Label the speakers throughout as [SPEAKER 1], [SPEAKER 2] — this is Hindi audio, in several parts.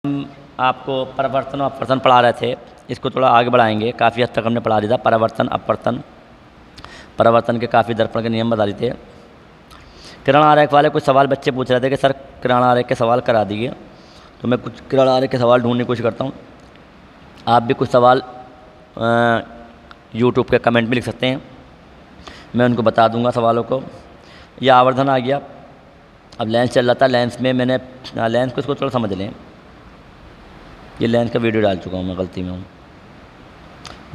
[SPEAKER 1] हम आपको परावर्तन और अपवर्तन पढ़ा रहे थे। इसको थोड़ा आगे बढ़ाएंगे। काफ़ी हद तक हमने पढ़ा दिया था परावर्तन अपवर्तन, परावर्तन के काफ़ी दर्पण के नियम बता दिए थे। किरण आरेख वाले कुछ सवाल बच्चे पूछ रहे थे कि सर किरण आरेख के सवाल करा दीजिए, तो मैं कुछ किरण आरेख के सवाल ढूंढने की कोशिश करता हूँ। आप भी कुछ सवाल यूट्यूब के कमेंट में लिख सकते हैं, मैं उनको बता दूंगा सवालों को। यह आवर्धन आ गया। अब लेंस चल रहा था, लेंस में मैंने लेंस को इसको थोड़ा समझ लें। ये लेंस का वीडियो डाल चुका हूँ मैं, गलती में हूँ,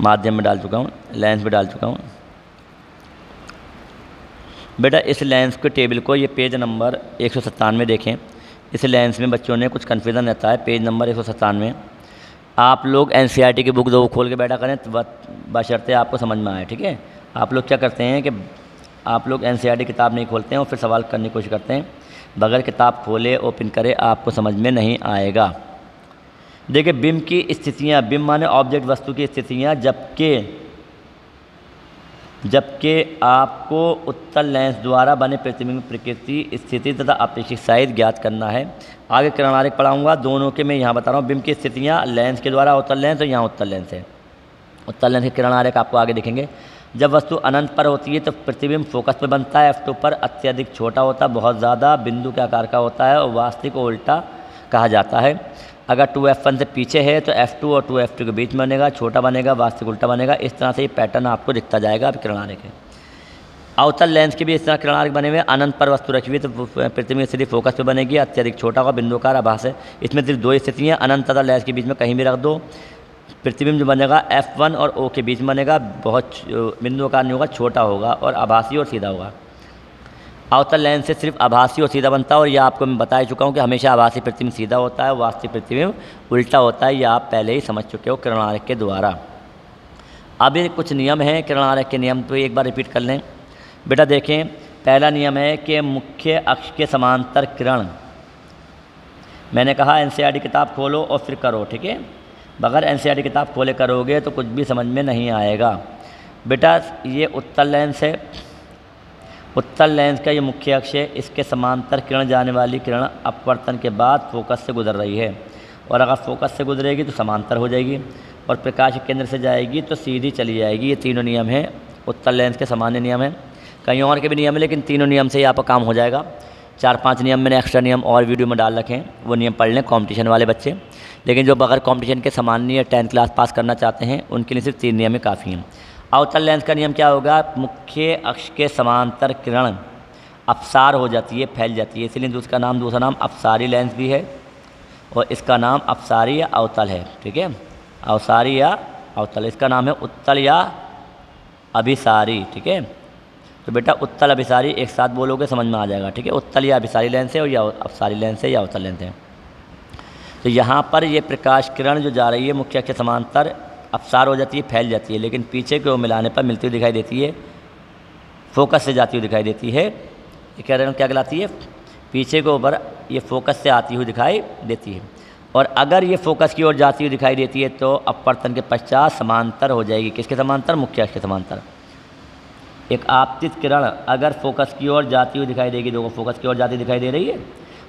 [SPEAKER 1] माध्यम में डाल चुका हूँ, लेंस में डाल चुका हूँ। बेटा इस लेंस के टेबल को ये पेज नंबर 197 देखें। इस लेंस में बच्चों ने कुछ कन्फ्यूज़न रहता है। पेज नंबर 197 आप लोग एनसीईआरटी की बुक दो खोल के बैठा करें तो बशर्ते आपको समझ में आए, ठीक है। आप लोग क्या करते हैं कि आप लोग एनसीईआरटी किताब नहीं खोलते हैं और फिर सवाल करने की कोशिश करते हैं। बगैर किताब खोले ओपन करे आपको समझ में नहीं आएगा। देखिए बिंब की स्थितियाँ, बिंब माने ऑब्जेक्ट वस्तु की स्थितियाँ, जबकि आपको उत्तल लेंस द्वारा बने प्रतिबिंब प्रकृति स्थिति तथा अपेक्षित साइज ज्ञात करना है। आगे किरण आरेख पढ़ाऊँगा, दोनों के मैं यहाँ बता रहा हूँ। बिंब की स्थितियाँ लेंस के द्वारा उत्तल लेंस और यहाँ उत्तल लेंस है। उत्तल लेंस के किरण आरेख आपको आगे दिखेंगे। जब वस्तु अनंत पर होती है तो प्रतिबिंब फोकस पर बनता है। F2 पर अत्यधिक छोटा होता है, बहुत ज़्यादा बिंदु के आकार का होता है और वास्तविक को उल्टा कहा जाता है। अगर 2F1 से पीछे है तो F2 और 2F2 के बीच में बनेगा, छोटा बनेगा, वास्तविक उल्टा बनेगा। इस तरह से ये पैटर्न आपको दिखता जाएगा। अब किरण आरेख है। अवतल लेंस के भी इस तरह किरण आरेख बने हुए। अनंत पर वस्तु रखी हुई तो प्रतिबिंब स्थिति फोकस पे बनेगी, अत्यधिक छोटा होगा, बिंदुकार आभास है। इसमें सिर्फ दो स्थितियाँ, अनंत तथा लेंस के बीच में कहीं भी रख दो। प्रतिबिंब जो बनेगा F1 और O के बीच में बनेगा, बहुत बिंदुकार नहीं होगा, छोटा होगा और आभासी और सीधा होगा। अवतल लेंस से सिर्फ आभासी और सीधा बनता है और यह आपको मैं बता चुका हूँ कि हमेशा आभासी प्रतिबिंब सीधा होता है, वास्तविक प्रतिबिंब उल्टा होता है। यह आप पहले ही समझ चुके हो किरण आरेख के द्वारा। अब ये कुछ नियम हैं किरण आरेख के नियम, तो एक बार रिपीट कर लें। बेटा देखें, पहला नियम है कि मुख्य अक्ष के समांतर किरण, मैंने कहा एनसीईआरटी किताब खोलो और फिर करो, ठीक है। बगैर एनसीईआरटी किताब खोले करोगे तो कुछ भी समझ में नहीं आएगा। बेटा ये उत्तल लेंस है, उत्तल लेंस का ये मुख्य अक्ष है, इसके समांतर किरण जाने वाली किरण अपवर्तन के बाद फोकस से गुजर रही है, और अगर फोकस से गुजरेगी तो समांतर हो जाएगी, और प्रकाश के केंद्र से जाएगी तो सीधी चली जाएगी। ये तीनों नियम हैं, उत्तल लेंस के सामान्य नियम हैं। कहीं और के भी नियम है, लेकिन तीनों नियम से ही आपका काम हो जाएगा। 4-5 नियम मैंने एक्स्ट्रा नियम और वीडियो में डाल रखे हैं, वो नियम पढ़ लें कॉम्पिटिशन वाले बच्चे। लेकिन जो बगैर कॉम्पिटिशन के सामान्य 10th क्लास पास करना चाहते हैं उनके लिए सिर्फ 3 नियम ही काफ़ी हैं। अवतल लेंस का नियम क्या होगा? मुख्य अक्ष के समांतर किरण अपसार हो जाती है, फैल जाती है, इसलिए दूसरा नाम अपसारी लेंस भी है, और इसका नाम अपसारी या अवतल है, ठीक है। अवसारी या अवतल, इसका नाम है उत्तल या अभिसारी, ठीक है। तो बेटा उत्तल अभिसारी एक साथ बोलोगे समझ में आ जाएगा, ठीक है। उत्तल या अभिसारी लेंस है और या अपसारी लेंस है या अवतल लेंस है। तो यहाँ पर ये प्रकाश किरण जो जा रही है मुख्य अक्ष के समांतर अपसार हो जाती है, फैल जाती है, लेकिन पीछे को मिलाने पर मिलती हुई दिखाई देती है, फोकस से जाती हुई दिखाई देती है। ये कह रहे हैं क्या कहलाती है? पीछे के ऊपर ये फोकस से आती हुई दिखाई देती है, और अगर ये फोकस की ओर जाती हुई दिखाई देती है तो अपवर्तन के पश्चात समांतर हो जाएगी। किसके समांतर? मुख्य अक्ष के समांतर। एक आपतित किरण अगर फोकस की ओर जाती हुई दिखाई देगी, देखो फोकस की ओर जाती दिखाई दे रही है,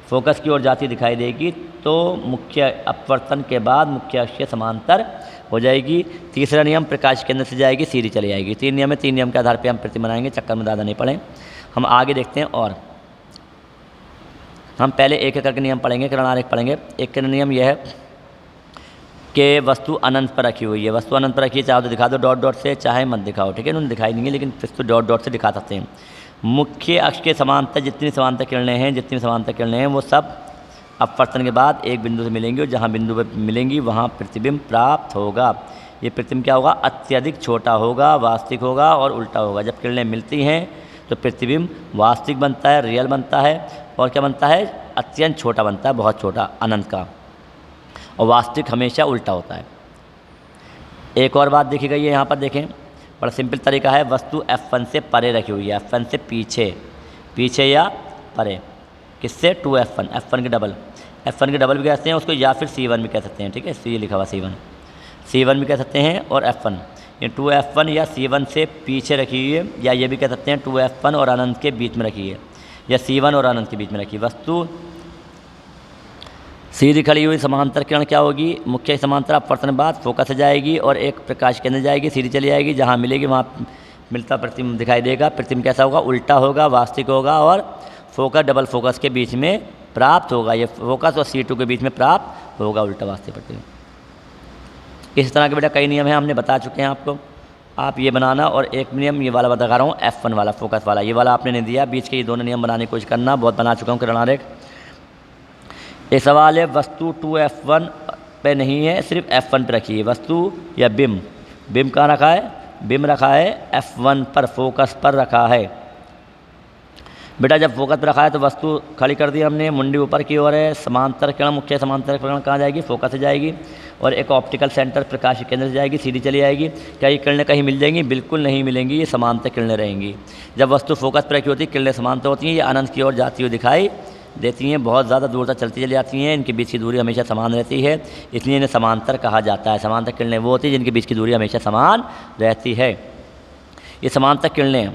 [SPEAKER 1] फोकस की ओर जाती दिखाई देगी तो मुख्य अपवर्तन के बाद मुख्य अक्ष के समांतर हो जाएगी। तीसरा नियम, प्रकाश केंद्र से जाएगी सीधी चली जाएगी। 3 नियम है, 3 नियम के आधार पर हम प्रतिबिंब बनाएंगे, चक्कर में ज़्यादा नहीं पड़े। हम आगे देखते हैं, और हम पहले एक एक करके नियम पढ़ेंगे, किरण आरेख पढ़ेंगे। एक नियम यह है कि वस्तु अनंत पर रखी हुई है, वस्तु अनंत पर रखी है, चाहे तो दिखा दो डॉट डॉट से, चाहे मत दिखाओ, ठीक है। उन्होंने दिखाई नहीं है, लेकिन फिर तो डॉट डॉट से दिखा सकते हैं। मुख्य अक्ष के समांतर जितनी समांतर किरणें हैं वो सब अपवर्तन के बाद एक बिंदु से मिलेंगी, और जहाँ बिंदु पर मिलेंगी वहाँ प्रतिबिंब प्राप्त होगा। ये प्रतिबिंब क्या होगा? अत्यधिक छोटा होगा, वास्तविक होगा और उल्टा होगा। जब किरणें मिलती हैं तो प्रतिबिंब वास्तविक बनता है, रियल बनता है, और क्या बनता है? अत्यंत छोटा बनता है, बहुत छोटा, अनंत का, और वास्तविक हमेशा उल्टा होता है। एक और बात देखी गई है यहाँ पर, देखें, बड़ा सिंपल तरीका है। वस्तु F1 से परे रखी हुई है, F1 से पीछे या परे, किससे? 2F1, F1 के डबल भी कहते हैं उसको, या फिर C1 भी कह सकते हैं, ठीक है। सी लिखा हुआ C1 भी कह सकते हैं, और F1, ये 2F1 या C1 से पीछे रखी हुई है, या ये भी कह सकते हैं 2F1 और अनंत के बीच में रखी है, या C1 और अनंत के बीच में रखी वस्तु सीधी खड़ी हुई समांतर किरण क्या होगी, मुख्य समांतर अपवर्तन बाद फोकस से जाएगी और एक प्रकाश के अंदर जाएगी, सीधी चली जाएगी, जहाँ मिलेगी वहाँ मिलता प्रतिबिंब दिखाई देगा। प्रतिबिंब कैसा होगा, उल्टा होगा, वास्तविक होगा और फोकस डबल फोकस के बीच में प्राप्त होगा। ये फोकस और C2 के बीच में प्राप्त होगा उल्टा वास्तविक प्रतिबिंब। इस तरह के बेटा कई नियम हैं, हमने बता चुके हैं आपको। आप ये बनाना और एक नियम ये वाला बता रहा हूँ, F1 वाला फोकस वाला, ये वाला आपने नहीं दिया, बीच के ये दोनों नियम बनाने की कोशिश करना, बहुत बना चुका हूँ किरण आरेख। एक सवाल है, वस्तु 2F1 पे नहीं है, सिर्फ F1 पे रखी है, वस्तु या बिम, बिम कहाँ रखा है, बिम रखा है F1 पर, फोकस पर रखा है। बेटा जब फोकस पर रखा है तो वस्तु खड़ी कर दी हमने, मुंडी ऊपर की ओर है, समांतर किरण, मुख्य समांतर किरण कहाँ जाएगी, फोकस से जाएगी और एक ऑप्टिकल सेंटर प्रकाश केंद्र से जाएगी, सीधी चली जाएगी। क्या ये किरणें कहीं मिल जाएंगी, बिल्कुल नहीं मिलेंगी, ये समांतर किरणें रहेंगी। जब वस्तु फोकस पर रखी होती है किरणें समांतर होती हैं, ये अनंत की ओर जाती हुई दिखाई देती हैं, बहुत ज़्यादा दूर तक चलती चली जाती हैं, इनके बीच की दूरी हमेशा समान रहती है, इसलिए इन्हें समांतर कहा जाता है। समांतर किरणें वो होती हैं जिनके बीच की दूरी हमेशा समान रहती है, ये समांतर किरणें,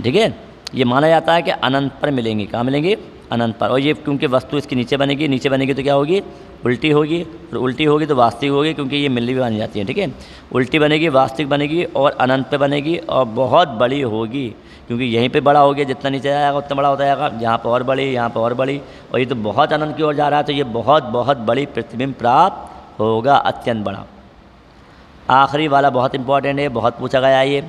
[SPEAKER 1] ठीक है। ये माना जाता है कि अनंत पर मिलेंगी, कहाँ मिलेंगी, अनंत पर। और ये क्योंकि वस्तु इसकी नीचे बनेगी, नीचे बनेगी तो क्या होगी, उल्टी होगी, और उल्टी होगी तो वास्तविक होगी, क्योंकि ये मिलनी भी बन जाती है, ठीक है। उल्टी बनेगी, वास्तविक बनेगी और अनंत पे बनेगी और बहुत बड़ी होगी, क्योंकि यहीं पे बड़ा हो गया, जितना नीचे जाएगा उतना बड़ा होता जाएगा, यहाँ पर और बड़ी, यहाँ पर और बड़ी, और ये तो बहुत अनंत की ओर जा रहा है, तो ये बहुत बहुत बड़ी प्रतिबिंब प्राप्त होगा, अत्यंत बड़ा। आखिरी वाला बहुत इंपॉर्टेंट है, बहुत पूछा गया है ये,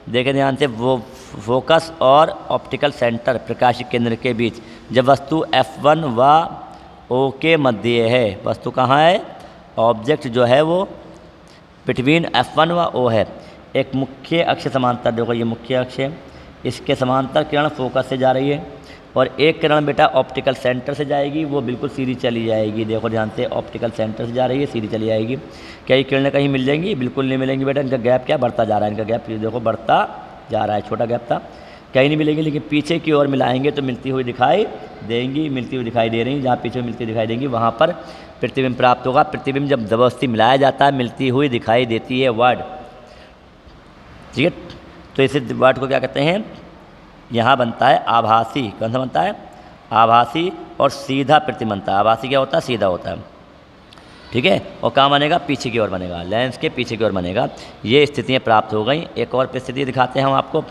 [SPEAKER 1] देखें ध्यान से, वो फोकस और ऑप्टिकल सेंटर प्रकाशिक केंद्र के बीच जब वस्तु F1 व O के मध्य है, वस्तु कहाँ है, ऑब्जेक्ट जो है वो बिटवीन F1 व O है, एक मुख्य अक्ष समांतर, देखो ये मुख्य अक्ष है, इसके समांतर किरण फोकस से जा रही है और एक किरण बेटा ऑप्टिकल सेंटर से जाएगी, वो बिल्कुल सीधी चली जाएगी, देखो ध्यान से, ऑप्टिकल सेंटर से जा रही है, सीधी चली जाएगी। क्या ये किरणें कहीं मिल जाएंगी, बिल्कुल नहीं मिलेंगी बेटा, इनका गैप क्या बढ़ता जा रहा है, इनका गैप देखो बढ़ता जा रहा है, छोटा गैप था, कहीं नहीं मिलेंगी, लेकिन पीछे की ओर मिलाएंगे तो मिलती हुई दिखाई देंगी, मिलती हुई दिखाई दे रही, जहाँ पीछे मिलती हुई दिखाई देंगी वहाँ पर प्रतिबिंब प्राप्त होगा। प्रतिबिंब जब ज़बरदस्ती मिलाया जाता है, मिलती हुई दिखाई देती है वर्ड, ठीक है। तो इस वर्ड को क्या कहते हैं, यहाँ बनता है आभासी, कौन सा बनता है, आभासी और सीधा प्रतिबिंब बनता है। आभासी क्या होता है, सीधा होता है, ठीक है, और कहाँ बनेगा, पीछे की ओर बनेगा, लेंस के पीछे की ओर बनेगा। ये स्थितियाँ प्राप्त हो गई। एक और स्थिति दिखाते हैं हम आपको,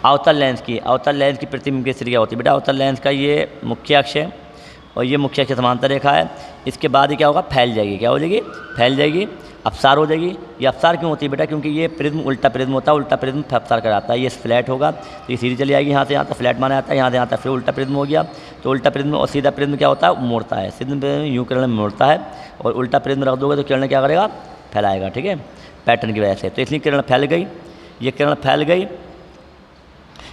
[SPEAKER 1] अवतल लेंस की। अवतल लेंस की प्रतिबिंब की स्थिति क्या होती है बेटा, अवतल लेंस का ये मुख्य अक्ष है और ये मुख्य अक्ष समांतर रेखा है, इसके बाद ही क्या होगा, फैल जाएगी, क्या हो जाएगी, फैल जाएगी, अपसार हो जाएगी। ये अपसार क्यों होती है बेटा, क्योंकि ये प्रिज्म उल्टा प्रिज्म होता है, उल्टा प्रिज्म अपसार कराता है। ये फ्लैट होगा तो ये सीधी चली जाएगी, यहाँ से यहाँ तक फ्लैट माना जाता है, यहाँ से यहाँ तक फिर उल्टा प्रिज्म हो गया, तो उल्टा प्रिज्म और सीधा प्रिज्म क्या होता है, मोड़ता है, सीधा प्रिज्म यूँ किरण में मोड़ता है और उल्टा प्रिज्म रख दोगे तो किरण क्या करेगा, फैलाएगा, ठीक है, पैटर्न की वजह से। तो इसलिए किरण फैल गई, ये किरण फैल गई,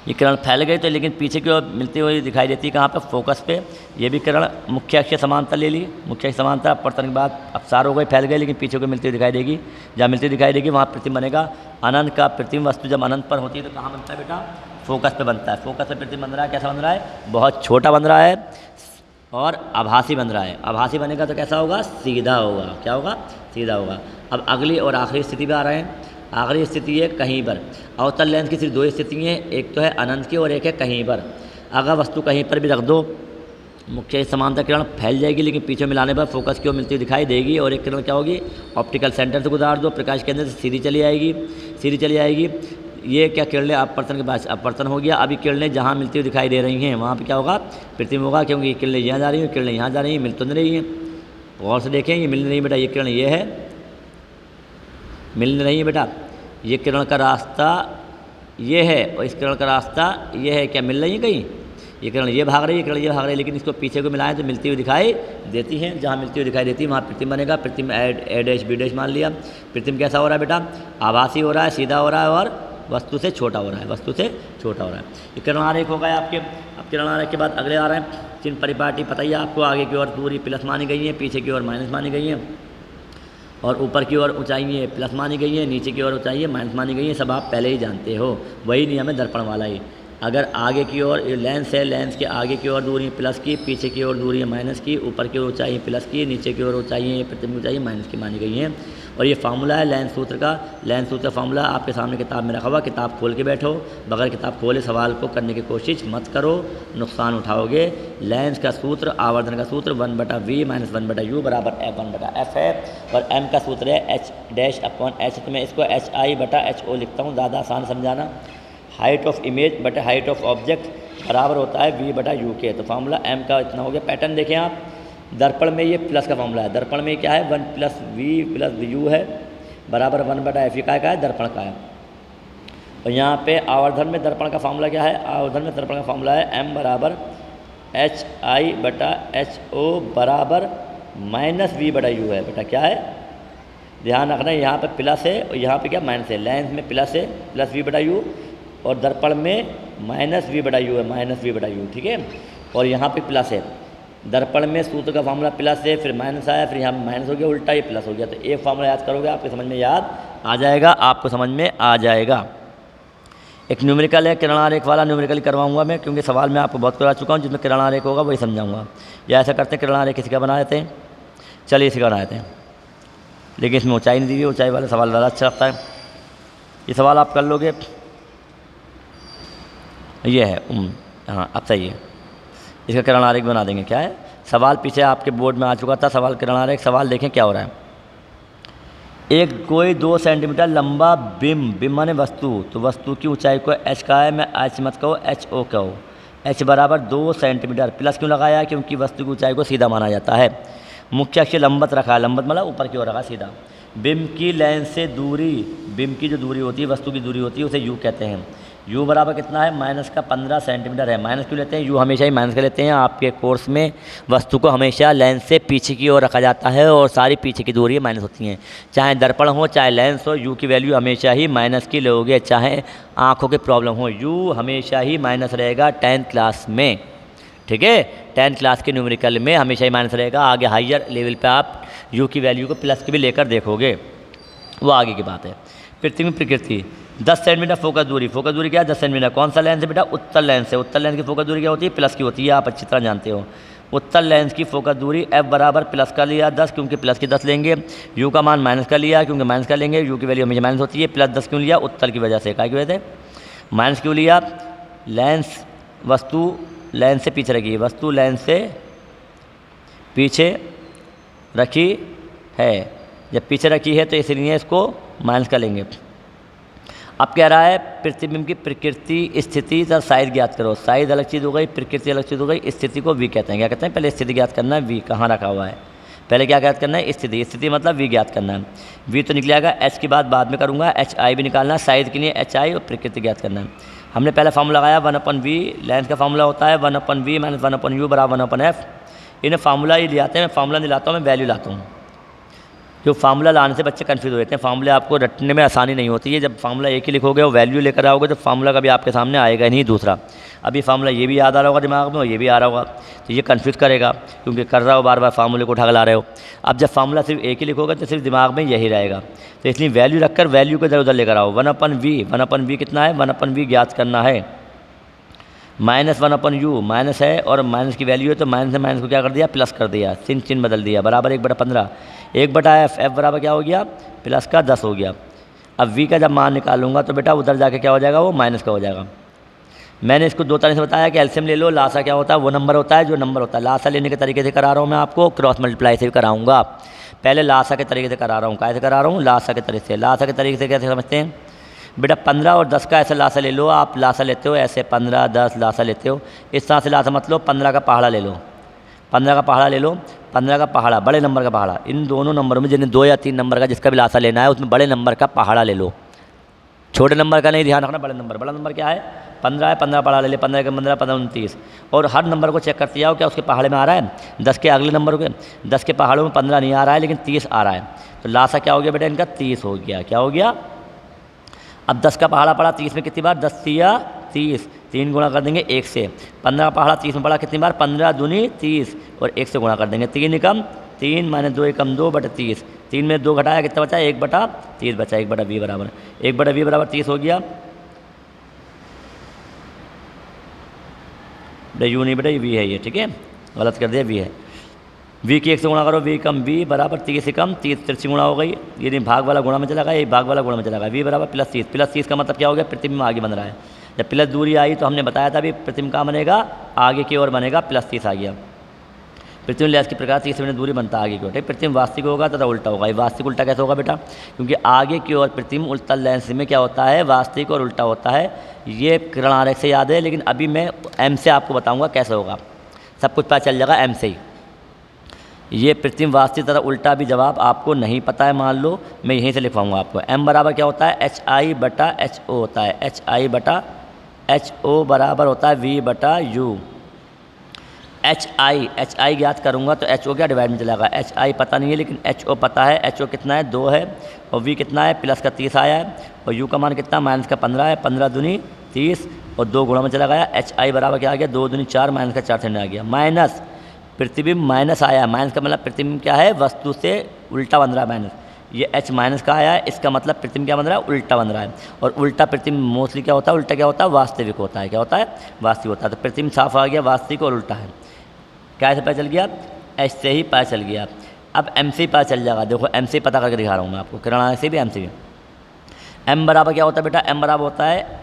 [SPEAKER 1] ये किरण फैल गई, तो लेकिन पीछे की ओर मिलती हुई दिखाई देती है, कहाँ पे, फोकस पे। ये भी किरण मुख्य अक्ष समांतर ले ली, मुख्य अक्ष समांतर अपवर्तन के बाद अपसार हो गई, फैल गई, लेकिन पीछे को मिलती हुई दिखाई देगी, जहाँ मिलती हुई दिखाई देगी वहाँ प्रतिबिंब बनेगा। अनंत का प्रतिबिंब वस्तु जब अनंत पर होती है तो कहाँ बनता है बेटा, फोकस पे बनता है। फोकस पे प्रतिबिंब बन रहा है, कैसा बन रहा है, बहुत छोटा बन रहा है और आभासी बन रहा है। आभासी बनेगा तो कैसा होगा, सीधा होगा, क्या होगा, सीधा होगा। अब अगली और आखिरी स्थिति पे आ रहे हैं। आखिरी स्थिति है कहीं पर। अवतल लेंस की सिर्फ दो स्थिति हैं, एक तो है अनंत की और एक है कहीं पर। अगर वस्तु कहीं पर भी रख दो, मुख्य समांतर किरण फैल जाएगी, लेकिन पीछे मिलाने पर फोकस की ओर मिलती हुई दिखाई देगी और एक किरण क्या होगी, ऑप्टिकल सेंटर से गुजार दो, प्रकाश के अंदर से सीधी चली आएगी, सीधी चली आएगी। ये क्या किरणें अपवर्तन के बाद अपवर्तन हो गया। अभी किरणें जहाँ मिलती हुई दिखाई दे रही हैं वहाँ पर क्या होगा, प्रतिबिंब होगा, क्योंकि किरणें यहाँ जा रही हैं, किरणें यहाँ जा रही हैं, मिल तो नहीं रही हैं। गौर से देखें, ये मिल नहीं बेटा, ये किरण ये है, मिल नहीं है बेटा, ये किरण का रास्ता ये है और इस किरण का रास्ता ये है, क्या मिल रही है कहीं, ये किरण ये भाग रही है, किरण ये भाग रही है, लेकिन इसको पीछे को मिलाएं तो मिलती हुई दिखाई देती हैं। जहाँ मिलती हुई दिखाई देती है वहाँ प्रतिबिंब बनेगा। प्रतिबिंब ए डैश बी डैश मान लिया। प्रतिबिंब कैसा हो रहा है बेटा, आभासी हो रहा है, सीधा हो रहा है और वस्तु से छोटा हो रहा है, वस्तु से छोटा हो रहा है। ये किरण आरेख हो गए आपके। अब किरण आरेख के बाद अगले आ रहे हैं चिन्ह परिपाटी। पता ही है आपको, आगे की ओर पूरी प्लस मानी गई है, पीछे की ओर माइनस मानी गई है और ऊपर की ओर ऊंचाई प्लस मानी गई है, नीचे की ओर ऊंचाई माइनस मानी गई है। सब आप पहले ही जानते हो, वही नियम है दर्पण वाला ही। अगर आगे की ओर लेंस है, लेंस के आगे की ओर दूरी है प्लस की, पीछे की ओर दूरी है माइनस की, ऊपर की ओर ऊंचाई है प्लस की, नीचे की ओर ऊंचाई है प्रतिबिंब ऊंचाई माइनस की मानी गई है। और ये फार्मूला है लेंस सूत्र का। लेंस सूत्र फार्मूला आपके सामने किताब में रखा हुआ, किताब खोल के बैठो, बगैर किताब खोले सवाल को करने की कोशिश मत करो, नुकसान उठाओगे। लेंस का सूत्र, आवर्धन का सूत्र 1/v - 1/u बराबर f1/f है। और m का सूत्र है h'/h। तो मैं इसको hi/ho लिखता हूँ, ज़्यादा आसान समझाना। हाइट ऑफ इमेज बटा हाइट ऑफ ऑब्जेक्ट बराबर होता है v/u के। तो फार्मूला m का इतना हो गया। पैटर्न देखें आप, दर्पण में ये प्लस का फार्मूला है, दर्पण में क्या है 1 + v + u है बराबर 1/f। ये का है दर्पण का है। और यहाँ पे आवर्धन में दर्पण का फार्मूला क्या है, आवर्धन में दर्पण का फार्मूला है m बराबर hi/ho बराबर -v/u है। बेटा क्या है, ध्यान रखना, यहाँ पे प्लस है और यहाँ पे क्या माइनस है। लेंस में प्लस है +v/u और दर्पण में -v/u है -v/u, ठीक है। और यहाँ पे प्लस है, दर्पण में सूत्र का फार्मूला प्लस है, फिर माइनस आया, फिर यहाँ माइनस हो गया, उल्टा ये प्लस हो गया। तो एक फार्मूला याद करोगे आपके समझ में याद आ जाएगा, आपको समझ में आ जाएगा। एक न्यूमेरिकल है, किरण आरेख वाला न्यूमेरिकल करवाऊंगा मैं, क्योंकि सवाल मैं आपको बहुत करा चुका हूँ। जिसमें किरण आरेख होगा वही समझाऊंगा। या ऐसा करते हैं, किरण आरेख किसी का बना देते हैं, चलिए इसी का बना देते हैं, लेकिन इसमें ऊंचाई नहीं दी हुई, ऊंचाई वाला सवाल ज़्यादा अच्छा लगता है। ये सवाल आप कर लोगे, ये है हाँ अब सही है। इसका किरण आरेख बना देंगे। क्या है सवाल, पीछे आपके बोर्ड में आ चुका था सवाल किरण आरेख। सवाल देखें क्या हो रहा है। एक कोई 2 सेंटीमीटर लंबा बिंब माने वस्तु, तो वस्तु की ऊंचाई को h का है, मैं h मत कहो ho कहो। h बराबर 2 सेंटीमीटर, प्लस क्यों लगाया, क्योंकि वस्तु की ऊंचाई को सीधा माना जाता है। मुख्य अक्ष लंबत रखा है, लंबत मतलब ऊपर की ओर रखा सीधा। बिंब की लेंस से दूरी, बिंब की जो दूरी होती है, वस्तु की दूरी होती है, उसे u कहते हैं। u बराबर कितना है, -15 सेंटीमीटर है। माइनस क्यों लेते हैं, u हमेशा ही माइनस का लेते हैं। आपके कोर्स में वस्तु को हमेशा लेंस से पीछे की ओर रखा जाता है और सारी पीछे की दूरी माइनस होती हैं। चाहे दर्पण हो चाहे लेंस हो, u की वैल्यू हमेशा ही माइनस की लोगे। चाहे आँखों की प्रॉब्लम हो, u हमेशा ही माइनस रहेगा 10th क्लास में, ठीक है। 10th क्लास के न्यूमेरिकल में हमेशा ही माइनस रहेगा। आगे हाइयर लेवल पे आप u की वैल्यू को प्लस की भी लेकर देखोगे, वो आगे की बात है। प्रतिबिंब प्रकृति 10 सेंटीमीटर फोकस दूरी, फोकस दूरी क्या है 10 सेंटीमीटर। कौन सा लेंस है बेटा, उत्तल लेंस है। उत्तल लेंस की फोकस दूरी क्या होती है, प्लस की होती है, आप अच्छी तरह जानते हो। उत्तल लेंस की फोकस दूरी f बराबर प्लस का लिया 10, क्योंकि प्लस की 10 लेंगे। u का मान माइनस का लिया, क्योंकि माइनस का लेंगे। u की वैल्यू हमेशा माइनस होती है। प्लस 10 क्यों लिया, उत्तल की वजह से, काय की वजह से माइनस क्यों लिया। लेंस वस्तु लेंस से पीछे रखी है, वस्तु लेंस से पीछे रखी है। जब पीछे रखी है तो इसलिए इसको माइनस का लेंगे। अब कह रहा है प्रतिबिंब की प्रकृति स्थिति तथा साइज ज्ञात करो। साइज अलग चीज़ हो गई, प्रकृति अलग चीज़ हो गई। स्थिति को वी कहते हैं। क्या कहते हैं, पहले स्थिति ज्ञात करना है। वी कहाँ रखा हुआ है, पहले क्या ज्ञात करना है, स्थिति। स्थिति मतलब वी ज्ञात करना है। वी तो निकलेगा, एच की बात बाद में करूँगा। एच आई भी निकालना है, साइज के लिए एच आई और प्रकृति ज्ञात करना है। हमने पहले फार्मूला लगाया 1/v, लेंस का फार्मूला होता है 1/v - 1/u बराबर 1/f। इन्हें फार्मूला ही ले आते हैं, मैं फार्मूला नहीं लाता हूँ, मैं वैल्यू लाता हूँ। जो फार्मूला लाने से बच्चे कंफ्यूज हो जाते हैं, फार्मूले आपको रटने में आसानी नहीं होती है। जब फार्मूला एक ही लिखोगे और वैल्यू लेकर आओगे तो फार्मूला कभी आपके सामने आएगा नहीं दूसरा। अभी फार्मूला ये भी याद आ रहा होगा दिमाग में और ये भी आ रहा होगा, तो ये कंफ्यूज करेगा, क्योंकि कर रहा हो बार बार फार्मूले को उठा कर ला रहे हो। अब जब फार्मूला सिर्फ एक ही लिखोगे तो सिर्फ दिमाग में यही रहेगा, तो इसलिए वैल्यू रखकर वैल्यू को इधर उधर लेकर आओ। 1/v कितना है, 1/v ज्ञात करना है। -1/u माइनस है और माइनस की वैल्यू है, तो माइनस से माइनस को क्या कर दिया, प्लस कर दिया, चिन्ह बदल दिया, बराबर 1/15। 1/f, f बराबर क्या हो गया, प्लस का 10 हो गया। अब v का जब मान निकालूंगा तो बेटा उधर जाके क्या हो जाएगा, वो माइनस का हो जाएगा। मैंने इसको 2 तरह से बताया कि एलसीएम ले लो, लासा क्या होता है, वो नंबर होता है जो नंबर होता है। लासा लेने के तरीके से करा रहा हूँ मैं आपको, क्रॉस मल्टीप्लाई से भी कराऊंगा। पहले लासा के तरीके से करा रहा हूँ, कैसे करा रहा हूँ, लासा के तरीके से। लासा के तरीके से कैसे समझते हैं बेटा, 15 और 10 का ऐसे लासा ले लो। आप लासा लेते हो ऐसे 15 10 लासा लेते हो, इस तरह से लासा मत लो। 15 का पहाड़ा ले लो, 15 का पहाड़ा ले लो। 15 का पहाड़ा, बड़े नंबर का पहाड़ा। इन दोनों नंबरों में जिन्हें 2 या 3 नंबर का जिसका भी लासा लेना है उसमें बड़े नंबर का पहाड़ा ले लो, छोटे नंबर का नहीं, ध्यान रखना। बड़ा नंबर क्या है, 15 है, 15 पहाड़ा ले ले। 15 के 15 15 29, और हर नंबर को चेक करते जाओ क्या उसके पहाड़े में आ रहा है। 10 के अगले नंबर के 10 के पहाड़ों में 15 नहीं आ रहा है, लेकिन 30 आ रहा है, तो लासा क्या हो गया बेटा इनका, 30 हो गया। क्या हो गया, अब 10 का पहाड़ा पड़ा 30 में कितनी बार, 10 या 30, 3 गुणा कर देंगे 1 से। 15 का पहाड़ा 30 में पड़ा कितनी बार, 15 दूनी 30, और 1 से गुणा कर देंगे। 3 एकम 3 - 2 एकम 2/30। 3 में 2 घटाया कितना बचा, 1/30 बचा। 1/v बराबर 1/v बराबर 30 हो गया। बेटा यू नहीं बेटा, ये वी है ये, ठीक है, गलत कर दिया, वी है। वी की 1 से गुणा करो, वी कम वी बराबर 30 से कम 30 तिरछी गुणा हो गई, ये नहीं भाग वाला गुणा में चला गया, ये भाग वाला गुणा में चला गया, वी बराबर +30। +30 का मतलब क्या हो गया, प्रतिबिंब आगे बन रहा है। जब प्लस दूरी आई तो हमने बताया था अभी प्रतिबिंब कहाँ बनेगा, आगे की ओर बनेगा, +30 आ गया। प्रतिबिंब लेंस के प्रकार 30 मिनट दूरी बनता है आगे की ओर, ठीक। प्रतिबिंब वास्तविक होगा तथा उल्टा होगा। ये वास्तविक उल्टा कैसे होगा बेटा, क्योंकि आगे की ओर प्रतिबिंब उत्तल लेंस में क्या होता है, वास्तविक और उल्टा होता है। ये किरण आरेख से याद है, लेकिन अभी मैं एम से आपको बताऊंगा कैसे होगा, सब कुछ पता चल जाएगा एम से ही। ये प्रतिबिंब वास्तविक तथा उल्टा भी जवाब आपको नहीं पता है, मान लो मैं यहीं से लिखवाऊंगा आपको। एम बराबर क्या होता है, HI/HO होता है, HI/HO बराबर होता है V/U। HI ज्ञात करूंगा तो HO क्या डिवाइड में चलेगा, HI पता नहीं है लेकिन HO पता है। HO कितना है, 2 है, और V कितना है, +30 आया है, और U का मान कितना, -15 है, 15 दूनी 30 और 2 गुणा में चला गया। HI बराबर क्या आ गया, 2 दूनी 4, -4 सेंटीमीटर आ गया। माइनस प्रतिबिंब माइनस आया, माइनस का मतलब प्रतिबिंब क्या है, वस्तु से उल्टा बन रहा है माइनस, ये H माइनस का आया है, इसका मतलब प्रतिबिंब क्या बन रहा है, उल्टा बन रहा है। और उल्टा प्रतिबिंब मोस्टली क्या होता है, उल्टा क्या होता है, वास्तविक होता है। क्या होता है, वास्तविक होता है। तो प्रतिबिंब साफ आ गया, वास्तविक और उल्टा है। क्या से पता चल गया, H से ही पता चल गया। अब M से ही पता चल जाएगा, देखो M से ही पता करके दिखा रहा हूँ मैं आपको, किरण से भी M से भी। M बराबर क्या होता है बेटा, M बराबर होता है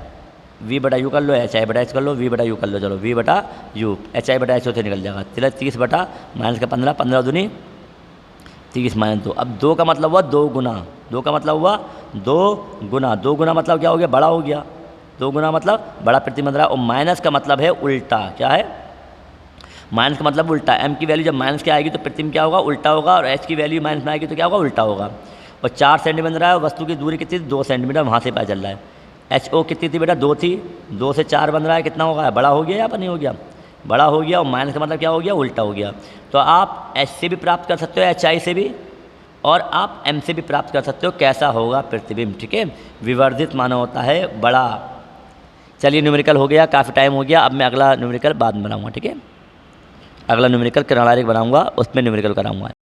[SPEAKER 1] V/U कर लो, HI/H कर लो, V/U कर लो, चलो V/U, HI/HO से निकल जाएगा। 30 बटा -15, 15 दूनी 30 -2। अब 2 का मतलब हुआ 2 गुना, 2 का मतलब हुआ 2 गुना, 2 गुना मतलब क्या हो गया, बड़ा हो गया, 2 गुना मतलब बड़ा प्रतिबिंब बन रहा है। और माइनस का मतलब है उल्टा, क्या है, माइनस का मतलब उल्टा। एम की वैल्यू जब माइनस के आएगी तो प्रतिबिंब क्या होगा, उल्टा होगा, और एच की वैल्यू माइनस में आएगी तो क्या होगा, उल्टा होगा। और 4 सेंटीमीटर बन रहा है, और वस्तु की दूरी कितनी, 2 सेंटीमीटर, वहाँ से पता चल रहा है। HO कितनी थी बेटा, 2 थी, 2 से 4 बन रहा है, कितना होगा, बड़ा हो गया या नहीं हो गया, बड़ा हो गया। और माइनस का मतलब क्या हो गया, उल्टा हो गया। तो आप H से भी प्राप्त कर सकते हो, HI से भी, और आप M से भी प्राप्त कर सकते हो कैसा होगा प्रतिबिंब, ठीक है। विवर्धित माना होता है बड़ा। चलिए न्यूमेरिकल हो गया, काफ़ी टाइम हो गया, अब मैं अगला न्यूमेरिकल बाद में बनाऊँगा, ठीक है। अगला न्यूमेरिकल किरण आरेख बनाऊंगा, उसमें न्यूमेरिकल कराऊंगा।